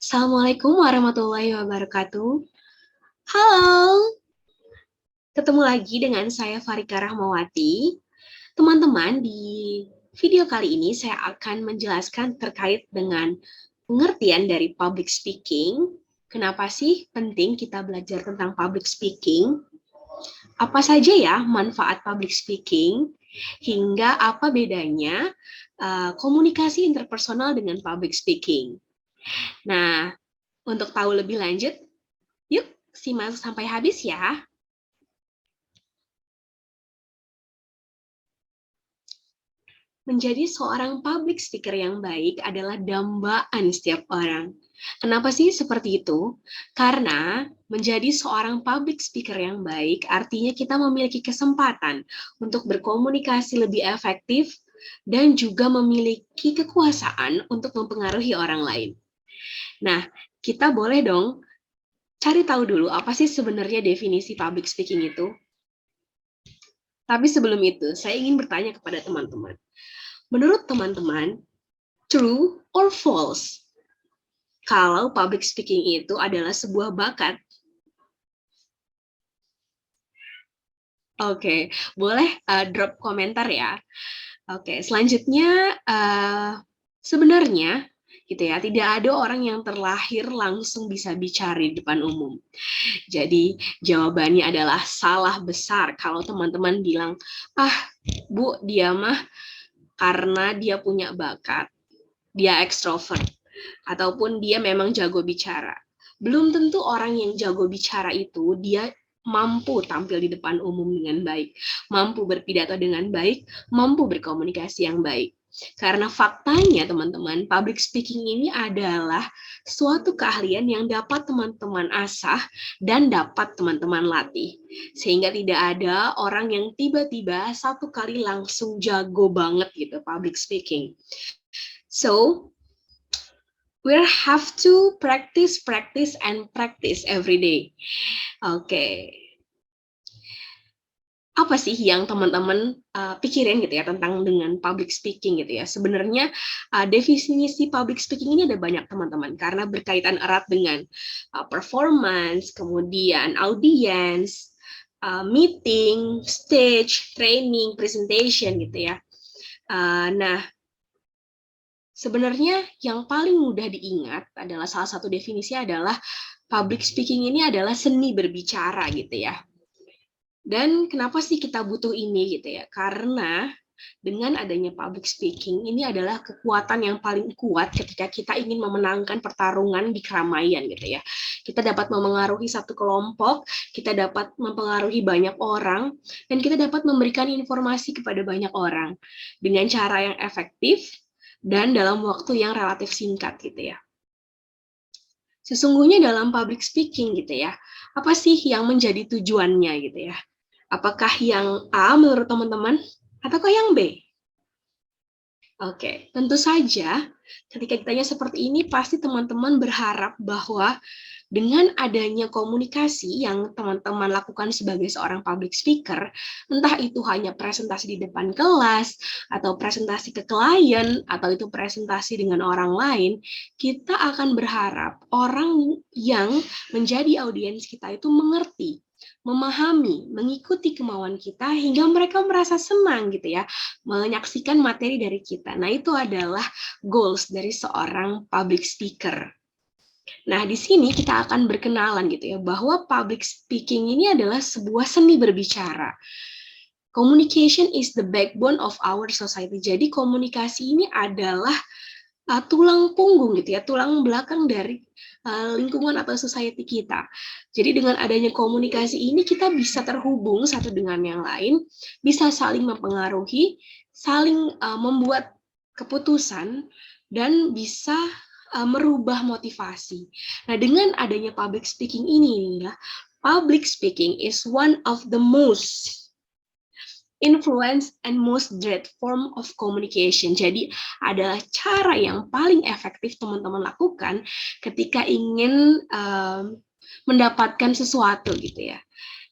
Assalamualaikum warahmatullahi wabarakatuh. Halo, ketemu lagi dengan saya Farika Rahmawati. Teman-teman, di video kali ini saya akan menjelaskan terkait dengan pengertian dari public speaking. Kenapa sih penting kita belajar tentang public speaking? Apa saja ya manfaat public speaking? Hingga apa bedanya komunikasi interpersonal dengan public speaking? Nah, untuk tahu lebih lanjut, yuk simak sampai habis ya. Menjadi seorang public speaker yang baik adalah dambaan setiap orang. Kenapa sih seperti itu? Karena menjadi seorang public speaker yang baik artinya kita memiliki kesempatan untuk berkomunikasi lebih efektif dan juga memiliki kekuasaan untuk mempengaruhi orang lain. Nah, kita boleh dong cari tahu dulu apa sih sebenarnya definisi public speaking itu. Tapi sebelum itu, saya ingin bertanya kepada teman-teman. Menurut teman-teman, true or false? Kalau public speaking itu adalah sebuah bakat. Oke, boleh drop komentar ya. Oke, selanjutnya sebenarnya gitu ya, tidak ada orang yang terlahir langsung bisa bicara di depan umum. Jadi jawabannya adalah salah besar kalau teman-teman bilang, "Ah, Bu, dia mah karena dia punya bakat, dia ekstrovert, ataupun dia memang jago bicara." Belum tentu orang yang jago bicara itu dia mampu tampil di depan umum dengan baik, mampu berpidato dengan baik, mampu berkomunikasi yang baik. Karena faktanya teman-teman, public speaking ini adalah suatu keahlian yang dapat teman-teman asah dan dapat teman-teman latih. Sehingga tidak ada orang yang tiba-tiba satu kali langsung jago banget gitu public speaking. So, we have to practice every day. Oke. Apa sih yang teman-teman pikirin gitu ya tentang dengan public speaking gitu ya? Sebenarnya definisi public speaking ini ada banyak teman-teman karena berkaitan erat dengan performance, kemudian audience, meeting, stage, training, presentation gitu ya. Nah, sebenarnya yang paling mudah diingat adalah salah satu definisi adalah public speaking ini adalah seni berbicara gitu ya. Dan kenapa sih kita butuh ini gitu ya? Karena dengan adanya public speaking ini adalah kekuatan yang paling kuat ketika kita ingin memenangkan pertarungan di keramaian gitu ya. Kita dapat memengaruhi satu kelompok, kita dapat mempengaruhi banyak orang, dan kita dapat memberikan informasi kepada banyak orang dengan cara yang efektif dan dalam waktu yang relatif singkat gitu ya. Sesungguhnya dalam public speaking gitu ya, apa sih yang menjadi tujuannya gitu ya? Apakah yang A menurut teman-teman ataukah yang B? Oke, tentu saja ketika ditanya seperti ini pasti teman-teman berharap bahwa dengan adanya komunikasi yang teman-teman lakukan sebagai seorang public speaker, entah itu hanya presentasi di depan kelas, atau presentasi ke klien, atau itu presentasi dengan orang lain, kita akan berharap orang yang menjadi audiens kita itu mengerti, memahami, mengikuti kemauan kita hingga mereka merasa senang gitu ya, menyaksikan materi dari kita. Nah, itu adalah goals dari seorang public speaker. Nah, di sini kita akan berkenalan gitu ya, bahwa public speaking ini adalah sebuah seni berbicara. Communication is the backbone of our society. Jadi komunikasi ini adalah tulang punggung gitu ya, tulang belakang dari lingkungan atau society kita. Jadi dengan adanya komunikasi ini kita bisa terhubung satu dengan yang lain, bisa saling mempengaruhi, saling membuat keputusan, dan bisa merubah motivasi. Nah, dengan adanya public speaking ini, public speaking is one of the most influence and most direct form of communication. Jadi adalah cara yang paling efektif teman-teman lakukan ketika ingin mendapatkan sesuatu gitu ya.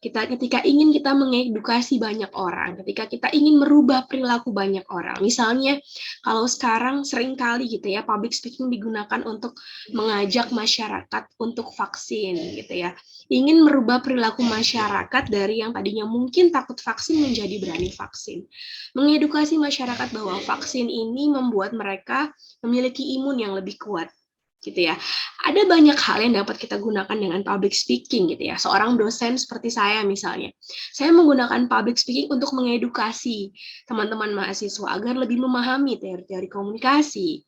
Ketika ingin kita mengedukasi banyak orang, ketika kita ingin merubah perilaku banyak orang. Misalnya, kalau sekarang sering kali gitu ya, public speaking digunakan untuk mengajak masyarakat untuk vaksin gitu ya. Ingin merubah perilaku masyarakat dari yang tadinya mungkin takut vaksin menjadi berani vaksin. Mengedukasi masyarakat bahwa vaksin ini membuat mereka memiliki imun yang lebih kuat gitu ya. Ada banyak hal yang dapat kita gunakan dengan public speaking gitu ya. Seorang dosen seperti saya misalnya, saya menggunakan public speaking untuk mengedukasi teman-teman mahasiswa agar lebih memahami teori-teori komunikasi.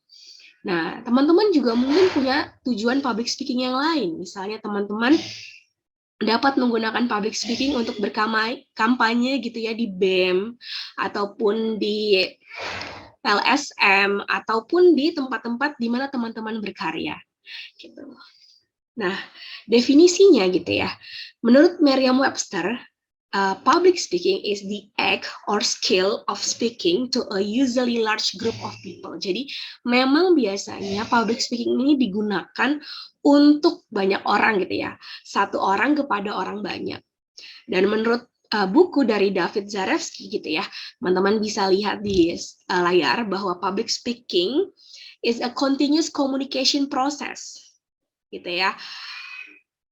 Nah, teman-teman juga mungkin punya tujuan public speaking yang lain. Misalnya teman-teman dapat menggunakan public speaking untuk berkampanye gitu ya di BEM ataupun di LSM ataupun di tempat-tempat di mana teman-teman berkarya gitu. Nah, definisinya gitu ya. Menurut Merriam-Webster, public speaking is the act or skill of speaking to a usually large group of people. Jadi, memang biasanya public speaking ini digunakan untuk banyak orang gitu ya. Satu orang kepada orang banyak. Dan menurut buku dari David Zarevsky gitu ya, teman-teman bisa lihat di layar bahwa public speaking is a continuous communication process, gitu ya.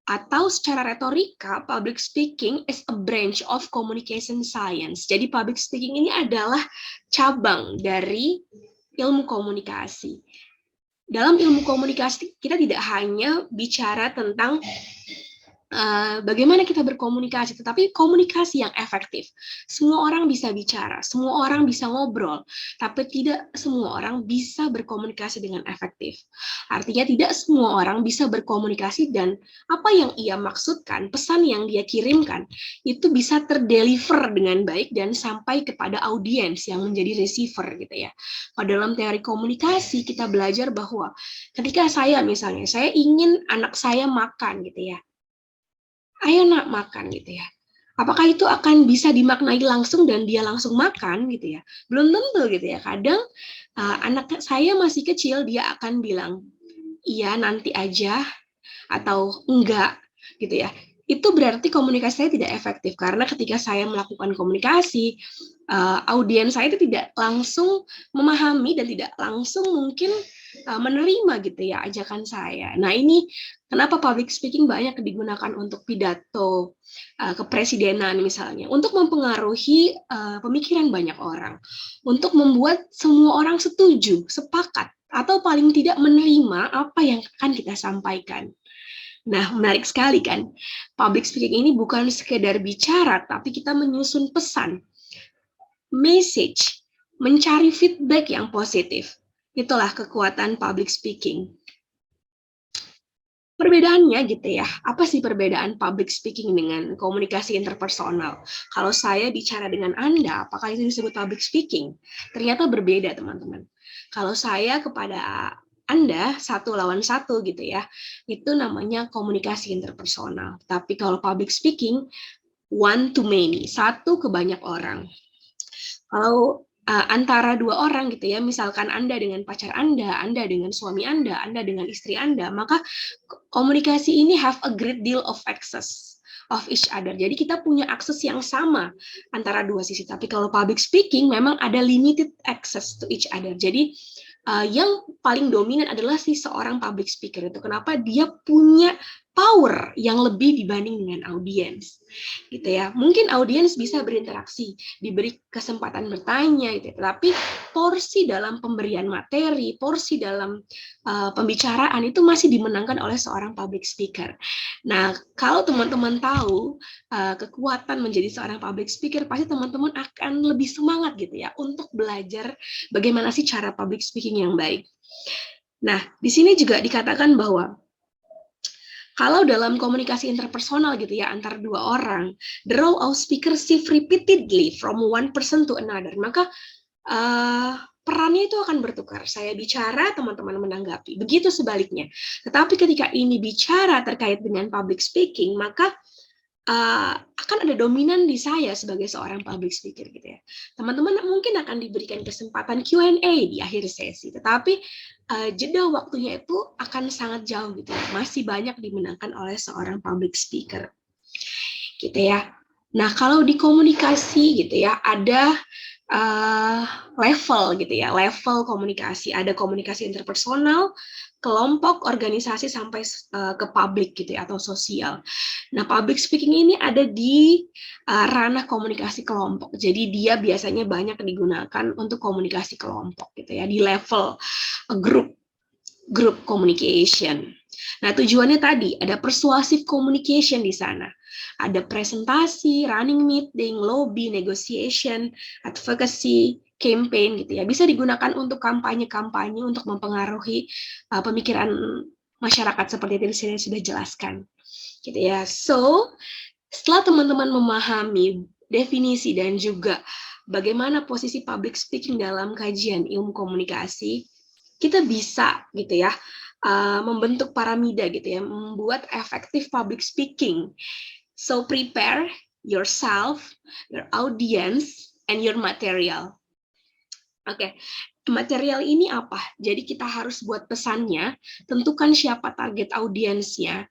Atau secara retorika, public speaking is a branch of communication science. Jadi public speaking ini adalah cabang dari ilmu komunikasi. Dalam ilmu komunikasi, kita tidak hanya bicara tentang bagaimana kita berkomunikasi, tetapi komunikasi yang efektif. Semua orang bisa bicara, semua orang bisa ngobrol, tapi tidak semua orang bisa berkomunikasi dengan efektif. Artinya tidak semua orang bisa berkomunikasi dan apa yang ia maksudkan, pesan yang dia kirimkan, itu bisa terdeliver dengan baik dan sampai kepada audiens yang menjadi receiver gitu ya. Pada dalam teori komunikasi kita belajar bahwa ketika saya misalnya, saya ingin anak saya makan gitu ya, ayo nak makan gitu ya. Apakah itu akan bisa dimaknai langsung dan dia langsung makan gitu ya? Belum tentu gitu ya. Kadang anak saya masih kecil, dia akan bilang iya nanti aja atau enggak gitu ya. Itu berarti komunikasi saya tidak efektif karena ketika saya melakukan komunikasi, audiens saya itu tidak langsung memahami dan tidak langsung mungkin menerima gitu ya ajakan saya. Nah ini kenapa public speaking banyak digunakan untuk pidato kepresidenan misalnya, untuk mempengaruhi pemikiran banyak orang, untuk membuat semua orang setuju, sepakat, atau paling tidak menerima apa yang akan kita sampaikan. Nah, menarik sekali kan? Public speaking ini bukan sekedar bicara, tapi kita menyusun pesan, message, mencari feedback yang positif. Itulah kekuatan public speaking. Perbedaannya gitu ya, apa sih perbedaan public speaking dengan komunikasi interpersonal? Kalau saya bicara dengan Anda, apakah itu disebut public speaking? Ternyata berbeda, teman-teman. Kalau saya kepada Anda, satu lawan satu gitu ya, itu namanya komunikasi interpersonal. Tapi kalau public speaking, one to many, satu ke banyak orang. Kalau antara dua orang gitu ya, misalkan Anda dengan pacar Anda dengan suami Anda dengan istri Anda, maka komunikasi ini have a great deal of access of each other. Jadi kita punya akses yang sama antara dua sisi. Tapi kalau public speaking memang ada limited access to each other. Jadi yang paling dominan adalah si seorang public speaker itu. Kenapa? Dia punya power yang lebih dibanding dengan audiens, gitu ya. Mungkin audiens bisa berinteraksi, diberi kesempatan bertanya, gitu. Tapi porsi dalam pemberian materi, porsi dalam pembicaraan itu masih dimenangkan oleh seorang public speaker. Nah, kalau teman-teman tahu kekuatan menjadi seorang public speaker, pasti teman-teman akan lebih semangat gitu ya untuk belajar bagaimana sih cara public speaking yang baik. Nah, di sini juga dikatakan bahwa kalau dalam komunikasi interpersonal gitu ya antar dua orang, the role of speaker shift repeatedly from one person to another. Maka perannya itu akan bertukar. Saya bicara, teman-teman menanggapi. Begitu sebaliknya. Tetapi ketika ini bicara terkait dengan public speaking, maka akan ada dominan di saya sebagai seorang public speaker gitu ya. Teman-teman mungkin akan diberikan kesempatan Q&A di akhir sesi, tetapi jeda waktunya itu akan sangat jauh gitu ya. Masih banyak dimenangkan oleh seorang public speaker. gitu ya. Nah, kalau di komunikasi gitu ya, ada level gitu ya, level komunikasi. Ada komunikasi interpersonal, kelompok, organisasi, sampai ke publik gitu ya, atau sosial. Nah, public speaking ini ada di ranah komunikasi kelompok. Jadi dia biasanya banyak digunakan untuk komunikasi kelompok gitu ya, di level group communication. Nah, tujuannya tadi ada persuasive communication di sana. Ada presentasi, running meeting, lobby, negotiation, advocacy, campaign gitu ya. Bisa digunakan untuk kampanye-kampanye untuk mempengaruhi pemikiran masyarakat seperti yang saya sudah jelaskan. Gitu ya. So, setelah teman-teman memahami definisi dan juga bagaimana posisi public speaking dalam kajian ilmu komunikasi, kita bisa gitu ya membentuk piramida gitu ya, membuat effective public speaking. So prepare yourself, your audience, and your material. Oke, material ini apa? Jadi kita harus buat pesannya, tentukan siapa target audiensnya,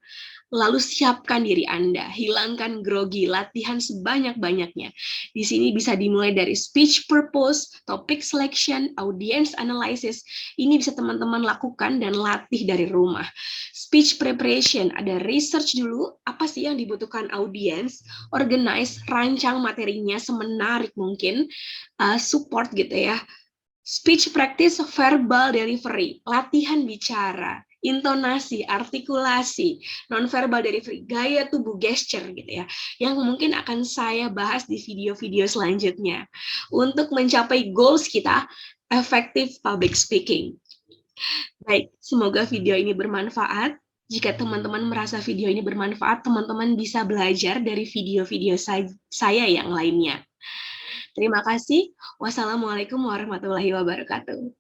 lalu siapkan diri Anda, hilangkan grogi, latihan sebanyak-banyaknya. Di sini bisa dimulai dari speech purpose, topic selection, audience analysis. Ini bisa teman-teman lakukan dan latih dari rumah. Speech preparation, ada research dulu, apa sih yang dibutuhkan audience, organize, rancang materinya semenarik mungkin, support gitu ya. Speech practice, verbal delivery, latihan bicara, intonasi, artikulasi, nonverbal delivery, gaya tubuh, gesture gitu ya, yang mungkin akan saya bahas di video-video selanjutnya untuk mencapai goals kita, effective public speaking. Baik, semoga video ini bermanfaat. Jika teman-teman merasa video ini bermanfaat, teman-teman bisa belajar dari video-video saya yang lainnya. Terima kasih. Wassalamualaikum warahmatullahi wabarakatuh.